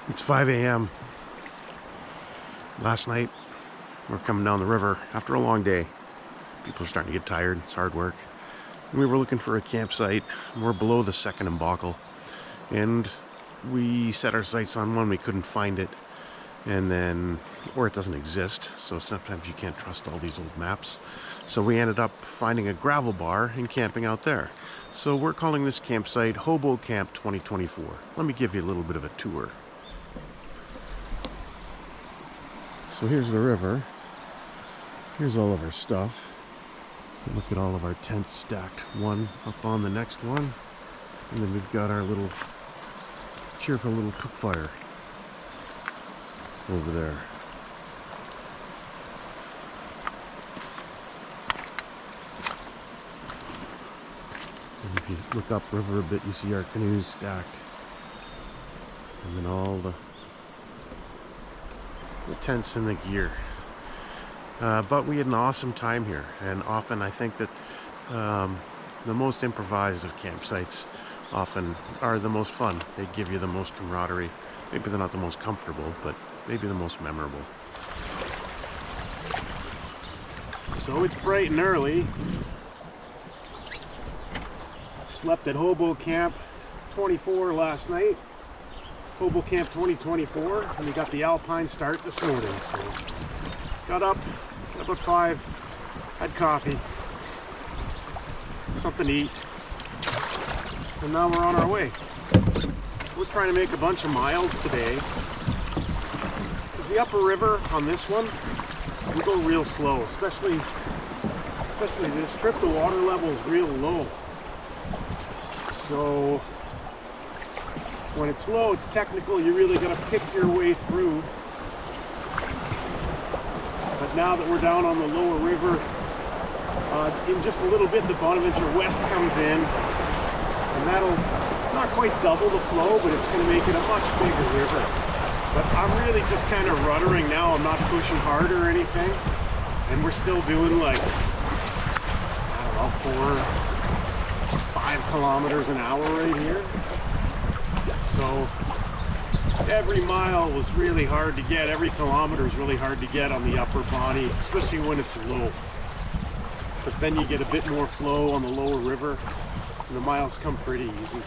It's 5 a.m. Last night, we're coming down the river after a long day. People are starting to get tired. It's hard work. And we were looking for a campsite. We're below the second embaucle. And we set our sights on one. We couldn't find it. And then, or it doesn't exist. So sometimes you can't trust all these old maps. So we ended up finding a gravel bar and camping out there. So we're calling this campsite Hobo Camp 2024. Let me give you a little bit of a tour. So here's the river. Here's all of our stuff. Look at all of our tents stacked one up on the next one. And then we've got our little cheerful little cook fire over there. And if you look upriver a bit, you see our canoes stacked. And then all the tents and the gear. But we had an awesome time here, and often I think that the most improvised of campsites often are the most fun. They give you the most camaraderie. Maybe they're not the most comfortable, but maybe the most memorable. So it's bright and early. Slept at Hobo Camp 24 last night. Hobo Camp 2024, and we got the Alpine start this morning. So got up at 5, had coffee, something to eat, and now we're on our way. We're trying to make a bunch of miles today, because the upper river on this one, we go real slow, especially this trip. The water level is real low, so when it's low, it's technical. You really got to pick your way through. But now that we're down on the lower river, in just a little bit, the Bonaventure West comes in, and that'll not quite double the flow, but it's going to make it a much bigger river. But I'm really just kind of ruddering now. I'm not pushing hard or anything, and we're still doing like, I don't know, 4 or 5 kilometers an hour right here. So every mile was really hard to get. Every kilometer is really hard to get on the upper body, especially when it's low. But then you get a bit more flow on the lower river, and the miles come pretty easy.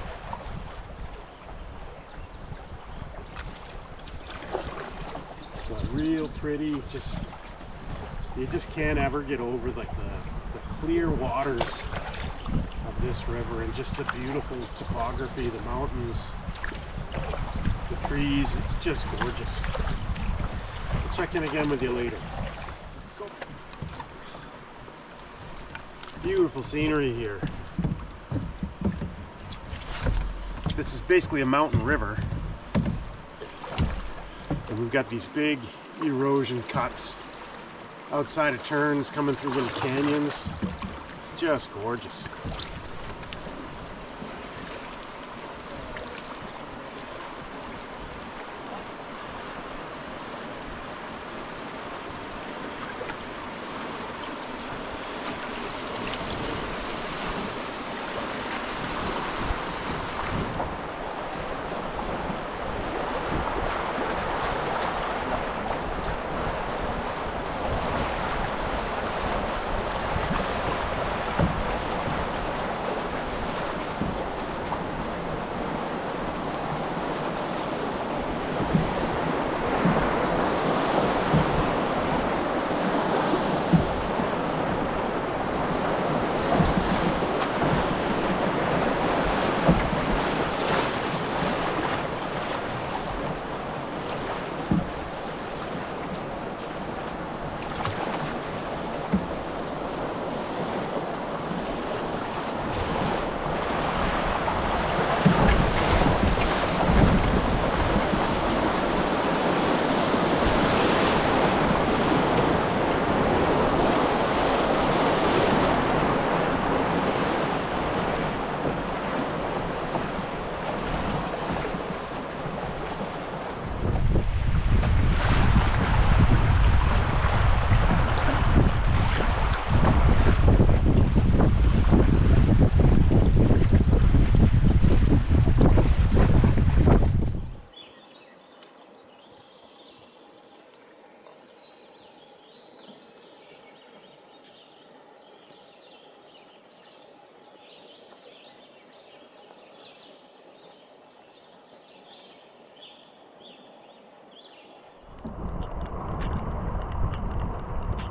So real pretty. You just can't ever get over like the clear waters of this river, and just the beautiful topography, the mountains, the trees. It's just gorgeous. I'll check in again with you later. Go. Beautiful scenery here. This is basically a mountain river, and we've got these big erosion cuts outside of turns coming through little canyons. It's just gorgeous.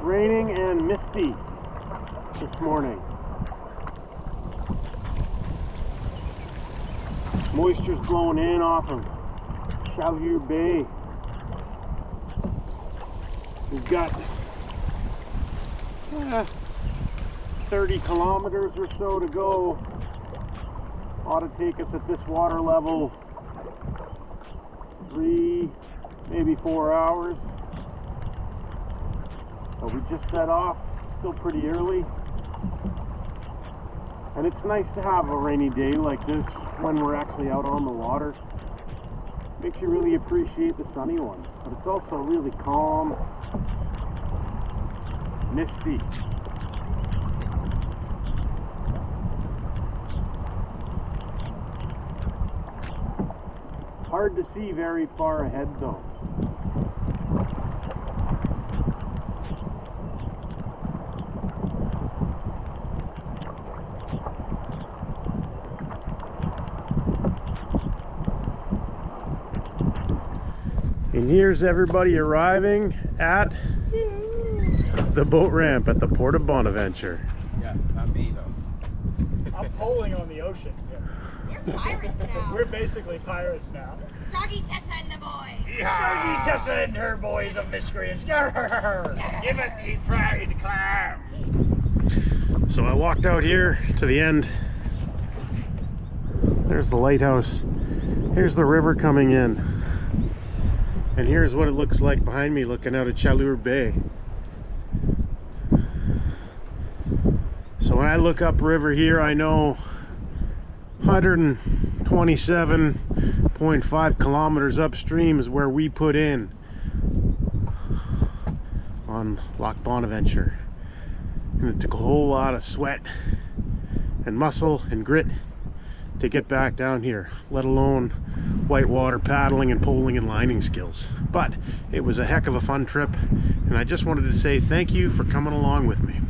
raining and misty this morning. Moisture's blowing in off of Canoe Bay. We've got 30 kilometers or so to go. Ought to take us at this water level 3, maybe 4 hours. So we just set off, still pretty early. And it's nice to have a rainy day like this when we're actually out on the water. Makes you really appreciate the sunny ones, but it's also really calm, misty. Hard to see very far ahead though. And here's everybody arriving at the boat ramp at the port of Bonaventure. Yeah, not me though. I'm polling on the ocean, Tim. You're pirates now. We're basically pirates now. Soggy Tessa and the boys. Soggy Tessa and her boys of miscreants. Give us ye fried clams. So I walked out here to the end. There's the lighthouse. Here's the river coming in. And here's what it looks like behind me looking out at Canoe Bay. So when I look upriver here, I know 127.5 kilometers upstream is where we put in on Loch Bonaventure. And it took a whole lot of sweat and muscle and grit to get back down here, let alone whitewater paddling and poling and lining skills. But it was a heck of a fun trip, and I just wanted to say thank you for coming along with me.